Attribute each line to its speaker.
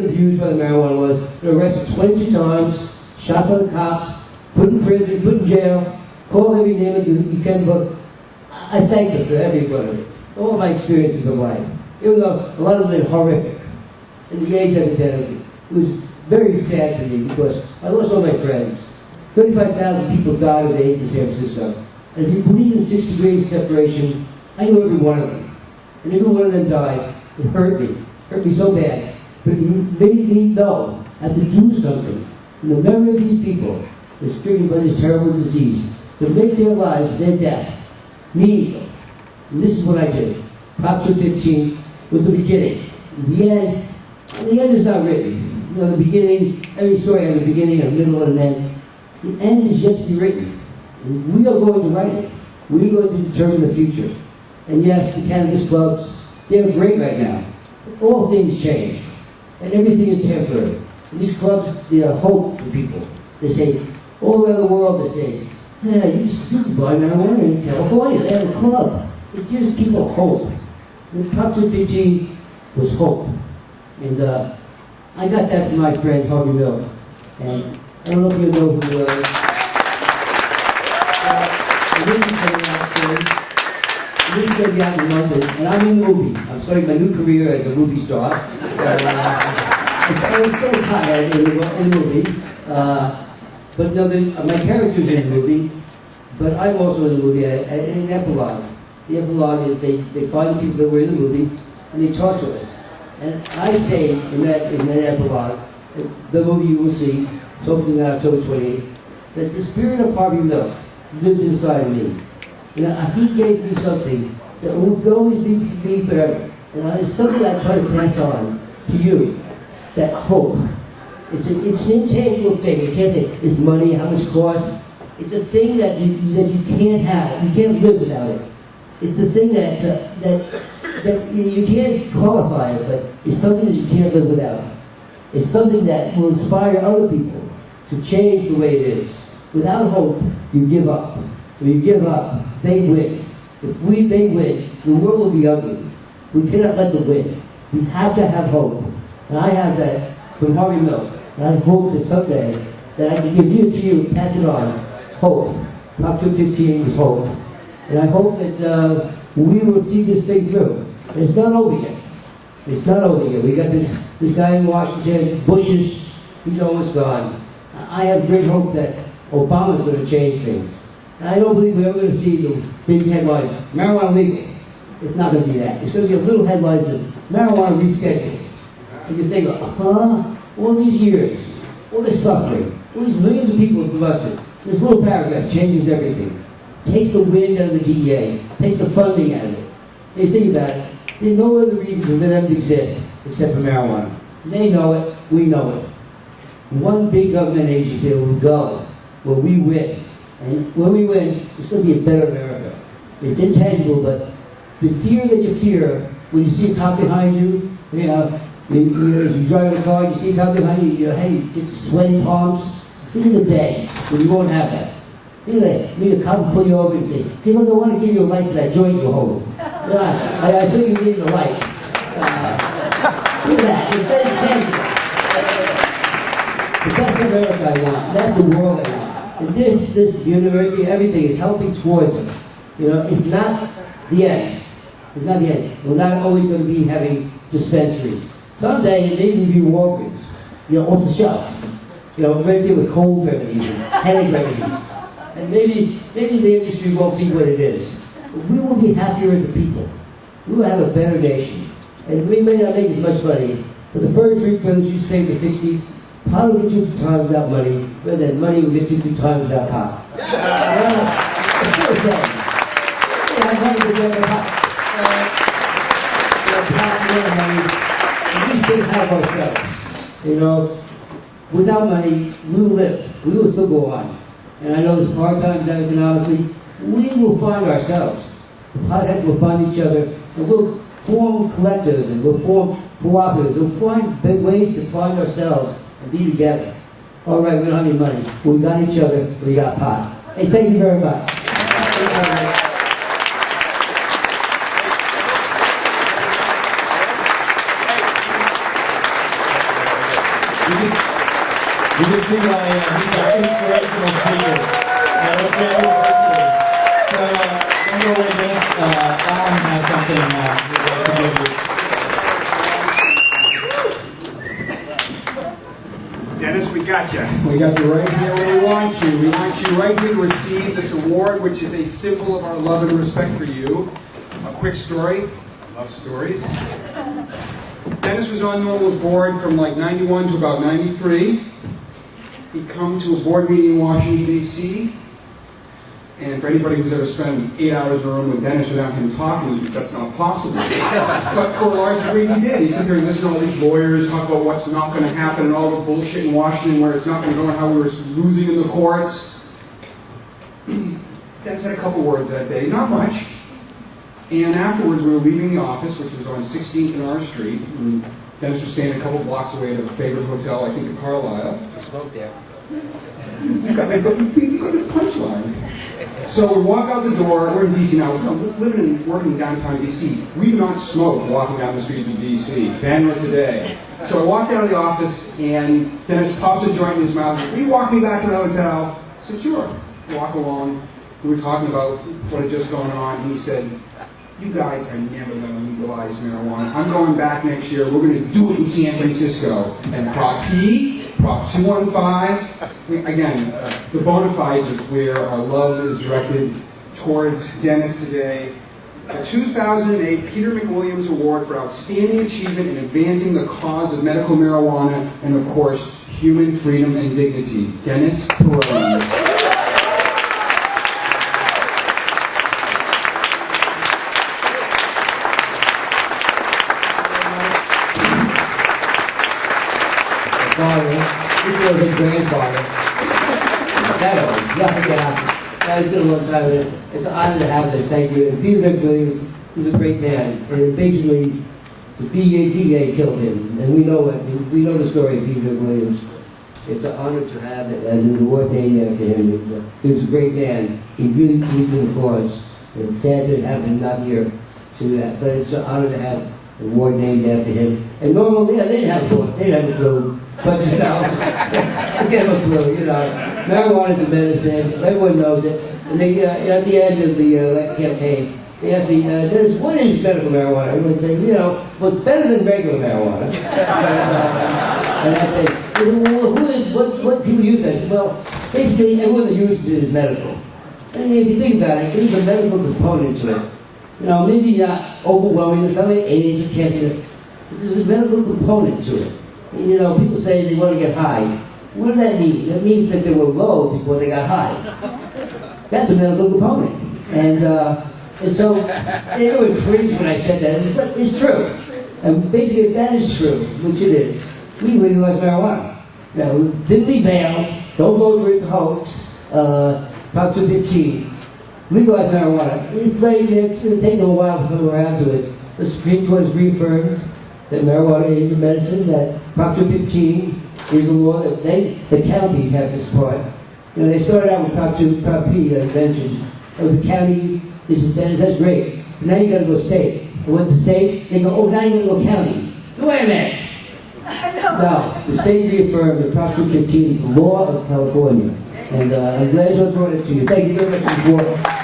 Speaker 1: been abused by the marijuana laws, been arrested 22 times, shot by the cops, put in prison, put in jail, called every name you can, but I thank them for every one of it. All my experiences of life. Even though a lot of them have been horrific. And the AIDS epidemic, it was very sad for me because I lost all my friends. 35,000 people died of AIDS in San Francisco. And if you believe in 6 degrees separation, I knew every one of them. And every one of them died. It hurt me. It hurt me so bad. But it made me know I have to do something. In the memory of these people that's stricken by this terrible disease, to make their lives, their death, meaningful. And this is what I did. Prosecution 15 was the beginning. In the end is not written. You know, the beginning, every story has a beginning, a middle, and an end. The end is yet to be written. And we are going to write it. We are going to determine the future. And yes, the cannabis clubs, they're great right now. All things change. And everything is temporary. And these clubs, they are hope for people. They say, all around the world, they say, yeah, you can buy marijuana in California. They have a club. It gives people hope. The Proposition 15 was hope. And I got that from my friend, Harvey Milk. And I don't know if you know who he was. The movie came out in London, and I'm in the movie. I'm starting my new career as a movie star. I was still hot in the movie. But no, my character's in the movie, but I'm also in the movie, an epilogue. The epilogue is they find the people that were in the movie, and they talk to us. And I say in that epilogue, the movie you will see, hopefully on October 28th, that the spirit of Harvey Milk lives inside of me. You know, he gave me something that will always be me forever. And it's something I try to pass on to you, that hope. It's an intangible thing. You can't say it's money, how much it costs. It's a thing that you can't have. You can't live without it. It's a thing that you can't qualify it, but it's something that you can't live without. It's something that will inspire other people to change the way it is. Without hope, you give up. When you give up, they win. If they win, the world will be ugly. We cannot let them win. We have to have hope. And I have that from Harvey Milk. And I hope that someday that I can give it to you and pass it on. Hope. Proposition 15 is hope. And I hope that we will see this thing through. And it's not over yet. It's not over yet. We got this guy in Washington, Bush's, he's almost gone. I have great hope that Obama's going to change things. And I don't believe we're ever going to see the big headlines, marijuana legal. It's not going to be that. It's going to be a little headline that says, marijuana rescheduled. And you think, all these years, all this suffering, all these millions of people have arrested. This little paragraph changes everything. Takes the wind out of the DEA, takes the funding out of it. And you think about it, there's no other reason for them to exist except for marijuana. They know it, we know it. One big government agency will go where we win. And when we win, it's going to be a better America. It's intangible, but the fear that you fear when you see a cop behind you, you know, as you drive a car, you see a cop behind you, hey, you get sweaty palms. Think of the day when you won't have that. Think of that. Maybe a cop pull you over and say, hey, look, I want to give you a light to that joint you're holding. I saw you give you a light. Look at that. It's very tangible. But that's the America I want. That's the world I want. And this university, everything is helping towards it. You know, it's not the end. It's not the end. We're not always going to be having dispensaries. Someday, it may even be Walgreens, you know, off the shelf. You know, right there with cold remedies and headache remedies. And maybe the industry won't see what it is. But we will be happier as a people. We will have a better nation. And we may not make as much money, but the first three brothers used to say in the 60s, pot will get you through time without money, rather than money will get you through time without pot. It's still the same. You have money to get a pot. Money. And we still have ourselves. You know, without money, we will live. We will still go on. And I know there's hard times now economically. We will find ourselves. The potheads will find each other, and we'll form collectives, and we'll form cooperatives. We'll find big ways to find ourselves and be together. All right, we don't have any money. We got each other. We got pot. Hey, thank you very much.
Speaker 2: You can see my he's our inspirational speaker. So don't go away, Dennis. Alan has something we'd like to give you.
Speaker 3: Dennis, we got you. We got you right here where we want you. We want you right here to receive this award, which is a symbol of our love and respect for you. A quick story. I love stories. Dennis was on NORML's board from like 91 to about 93. He'd come to a board meeting in Washington, D.C., and for anybody who's ever spent 8 hours in a room with Dennis without him talking, that's not possible. But for a large degree, he did. He'd sit there and listen to all these lawyers talk about what's not going to happen and all the bullshit in Washington where it's not going to go and how we were losing in the courts. Dennis had a couple words that day, not much. And afterwards, we were leaving the office, which was on 16th and R Street. And Dennis was staying a couple blocks away at a favorite hotel, I think in Carlisle.
Speaker 1: I spoke there.
Speaker 3: You got the punchline. So we walk out the door. We're in D.C. now. We're living and working downtown D.C. We do not smoke walking down the streets of D.C. then nor today. So I walked out of the office, and Dennis pops a joint in his mouth. Will you walk me back to the hotel? I said, sure. Walk along. We were talking about what had just gone on, and he said, you guys are never going to legalize marijuana. I'm going back next year. We're going to do it in San Francisco. And Prop P, Prop 215, again, the bona fides are clear. Our love is directed towards Dennis today. The 2008 Peter McWilliams Award for Outstanding Achievement in Advancing the Cause of Medical Marijuana and, of course, Human Freedom and Dignity. Dennis Peron.
Speaker 1: This was his grandfather. That was a good one time. It's an honor to have this. Thank you. And Peter McWilliams was a great man. And basically, the DEA killed him. And we know it. We know the story of Peter McWilliams. It's an honor to have it. And the award named after him. He was a great man. He really believed in the cause. And it's sad to have him not here to that. But it's an honor to have an award named after him. And normally, yeah, they didn't have a award. They didn't have a clue. But you know, I get a clue, you know. Marijuana is a medicine, everyone knows it. And they, at the end of the campaign, they asked me, Dennis, what is medical marijuana? I would say, you know, well, it's better than regular marijuana. And I said, well, what people use that? I said, well, basically, everyone that uses it is medical. And if you think about it, there's a medical component to it. You know, maybe not overwhelming in some way, AIDS, cancer, but there's a medical component to it. You know, people say they want to get high. What does that mean? That means that they were low before they got high. That's a medical component. And so they were cringe when I said that, but it's true. And basically, if that is true, which it is, we legalize marijuana. Now, thinly veiled, don't vote for its hoax, Prop 215, legalize marijuana. It's like it's going to take them a while to come around to it. The Supreme Court has reaffirmed that marijuana is a medicine, that Prop 215 is a law that the counties have to support. You know, they started out with Prop P that I mentioned. That was a county, that's great. But now you got to go state. And with the state, they go, oh, now you got to go county. Wait a minute. No, the state reaffirmed that Prop 215 is the law of California. And I'm glad I brought it to you. Thank you very much for the support.